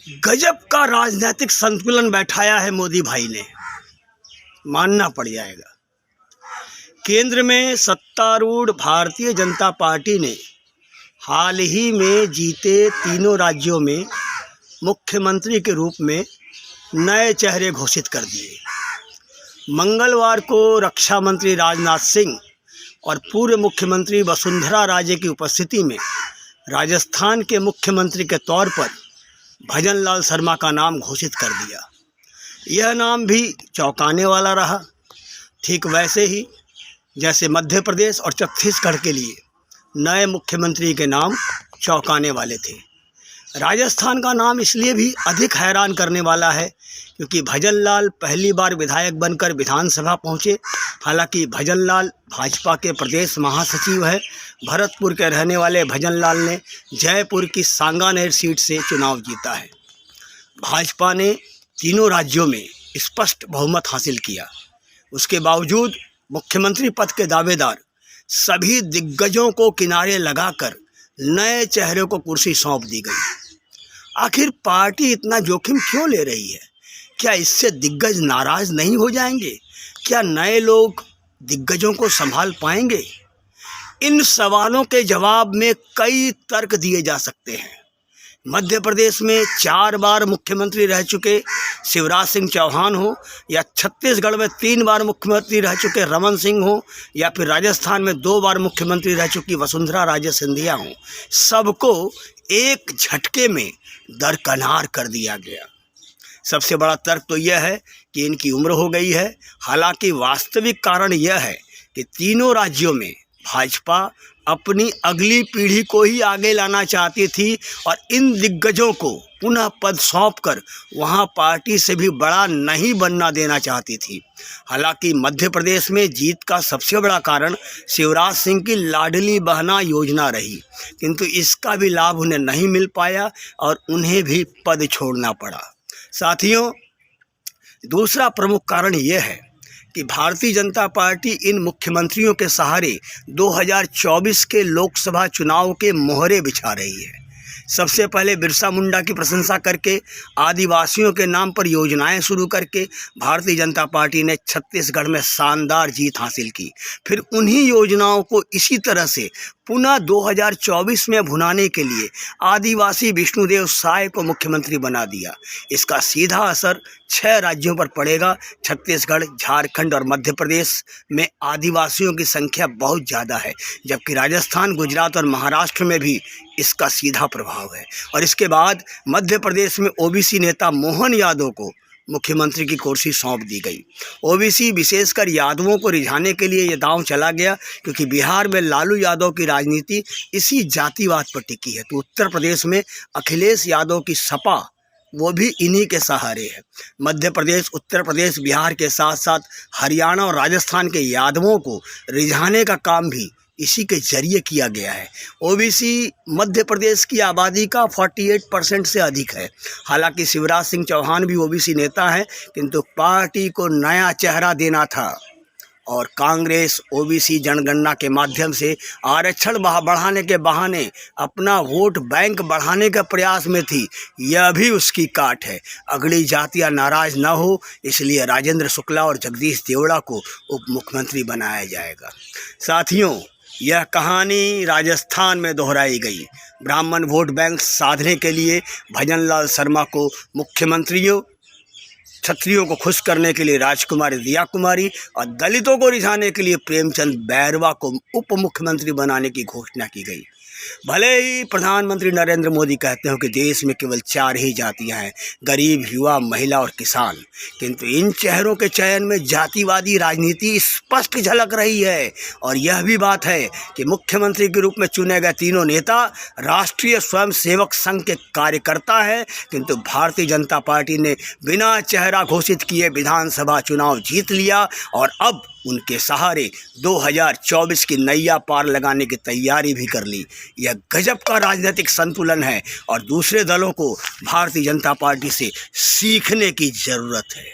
गजब का राजनीतिक संतुलन बैठाया है मोदी भाई ने, मानना पड़ जाएगा। केंद्र में सत्तारूढ़ भारतीय जनता पार्टी ने हाल ही में जीते तीनों राज्यों में मुख्यमंत्री के रूप में नए चेहरे घोषित कर दिए। मंगलवार को रक्षा मंत्री राजनाथ सिंह और पूर्व मुख्यमंत्री वसुंधरा राजे की उपस्थिति में राजस्थान के मुख्यमंत्री के तौर पर भजनलाल शर्मा का नाम घोषित कर दिया। यह नाम भी चौंकाने वाला रहा, ठीक वैसे ही जैसे मध्य प्रदेश और छत्तीसगढ़ के लिए नए मुख्यमंत्री के नाम चौंकाने वाले थे। राजस्थान का नाम इसलिए भी अधिक हैरान करने वाला है क्योंकि भजनलाल पहली बार विधायक बनकर विधानसभा पहुंचे। हालांकि भजनलाल भाजपा के प्रदेश महासचिव है। भरतपुर के रहने वाले भजनलाल ने जयपुर की सांगानेर सीट से चुनाव जीता है। भाजपा ने तीनों राज्यों में स्पष्ट बहुमत हासिल किया। उसके बावजूद मुख्यमंत्री पद के दावेदार सभी दिग्गजों को किनारे लगाकर नए चेहरे को कुर्सी सौंप दी गई। आखिर पार्टी इतना जोखिम क्यों ले रही है? क्या इससे दिग्गज नाराज नहीं हो जाएंगे? क्या नए लोग दिग्गजों को संभाल पाएंगे? इन सवालों के जवाब में कई तर्क दिए जा सकते हैं। मध्य प्रदेश में 4 बार मुख्यमंत्री रह चुके शिवराज सिंह चौहान हो, या छत्तीसगढ़ में 3 बार मुख्यमंत्री रह चुके रमन सिंह हो, या फिर राजस्थान में 2 बार मुख्यमंत्री रह चुकी वसुंधरा राजे सिंधिया हो, सबको एक झटके में दरकिनार कर दिया गया। सबसे बड़ा तर्क तो यह है कि इनकी उम्र हो गई है। हालांकि वास्तविक कारण यह है कि तीनों राज्यों में भाजपा अपनी अगली पीढ़ी को ही आगे लाना चाहती थी और इन दिग्गजों को पुनः पद सौंपकर वहां पार्टी से भी बड़ा नहीं बनना देना चाहती थी। हालांकि मध्य प्रदेश में जीत का सबसे बड़ा कारण शिवराज सिंह की लाडली बहना योजना रही, किंतु इसका भी लाभ उन्हें नहीं मिल पाया और उन्हें भी पद छोड़ना पड़ा। साथियों, दूसरा प्रमुख कारण यह है कि भारतीय जनता पार्टी इन मुख्यमंत्रियों के सहारे 2024 के लोकसभा चुनाव के मोहरे बिछा रही है। सबसे पहले बिरसा मुंडा की प्रशंसा करके, आदिवासियों के नाम पर योजनाएं शुरू करके भारतीय जनता पार्टी ने छत्तीसगढ़ में शानदार जीत हासिल की। फिर उन्हीं योजनाओं को इसी तरह से पुनः 2024 में भुनाने के लिए आदिवासी विष्णुदेव साय को मुख्यमंत्री बना दिया। इसका सीधा असर 6 राज्यों पर पड़ेगा। छत्तीसगढ़, झारखंड और मध्य प्रदेश में आदिवासियों की संख्या बहुत ज़्यादा है, जबकि राजस्थान, गुजरात और महाराष्ट्र में भी इसका सीधा प्रभाव है। और इसके बाद मध्य प्रदेश में ओबीसी नेता मोहन यादव को मुख्यमंत्री की कुर्सी सौंप दी गई। ओबीसी विशेषकर यादवों को रिझाने के लिए ये दांव चला गया क्योंकि बिहार में लालू यादव की राजनीति इसी जातिवाद पर टिकी है, तो उत्तर प्रदेश में अखिलेश यादव की सपा वो भी इन्हीं के सहारे है। मध्य प्रदेश, उत्तर प्रदेश, बिहार के साथ साथ हरियाणा और राजस्थान के यादवों को रिझाने का काम भी इसी के जरिए किया गया है। ओबीसी मध्य प्रदेश की आबादी का 48% से अधिक है। हालांकि शिवराज सिंह चौहान भी ओबीसी नेता हैं, किंतु पार्टी को नया चेहरा देना था और कांग्रेस ओबीसी जनगणना के माध्यम से आरक्षण बढ़ाने के बहाने अपना वोट बैंक बढ़ाने के प्रयास में थी। यह भी उसकी काट है। अगली जातियां नाराज न हो, इसलिए राजेंद्र शुक्ला और जगदीश देवड़ा को उप मुख्यमंत्री बनाया जाएगा। साथियों, यह कहानी राजस्थान में दोहराई गई। ब्राह्मण वोट बैंक साधने के लिए भजनलाल शर्मा को मुख्यमंत्रियों, क्षत्रियों को खुश करने के लिए राजकुमारी दिया कुमारी और दलितों को रिझाने के लिए प्रेमचंद बैरवा को उप मुख्यमंत्री बनाने की घोषणा की गई। भले ही प्रधानमंत्री नरेंद्र मोदी कहते हो कि देश में केवल 4 ही जातियां हैं, गरीब, युवा, महिला और किसान, किंतु इन चेहरों के चयन में जातिवादी राजनीति स्पष्ट झलक रही है। और यह भी बात है कि मुख्यमंत्री के रूप में चुने गए तीनों नेता राष्ट्रीय स्वयंसेवक संघ के कार्यकर्ता हैं, किंतु भारतीय जनता पार्टी ने बिना चेहरा घोषित किए विधानसभा चुनाव जीत लिया और अब उनके सहारे 2024 की नैया पार लगाने की तैयारी भी कर ली। यह गजब का राजनीतिक संतुलन है और दूसरे दलों को भारतीय जनता पार्टी से सीखने की ज़रूरत है।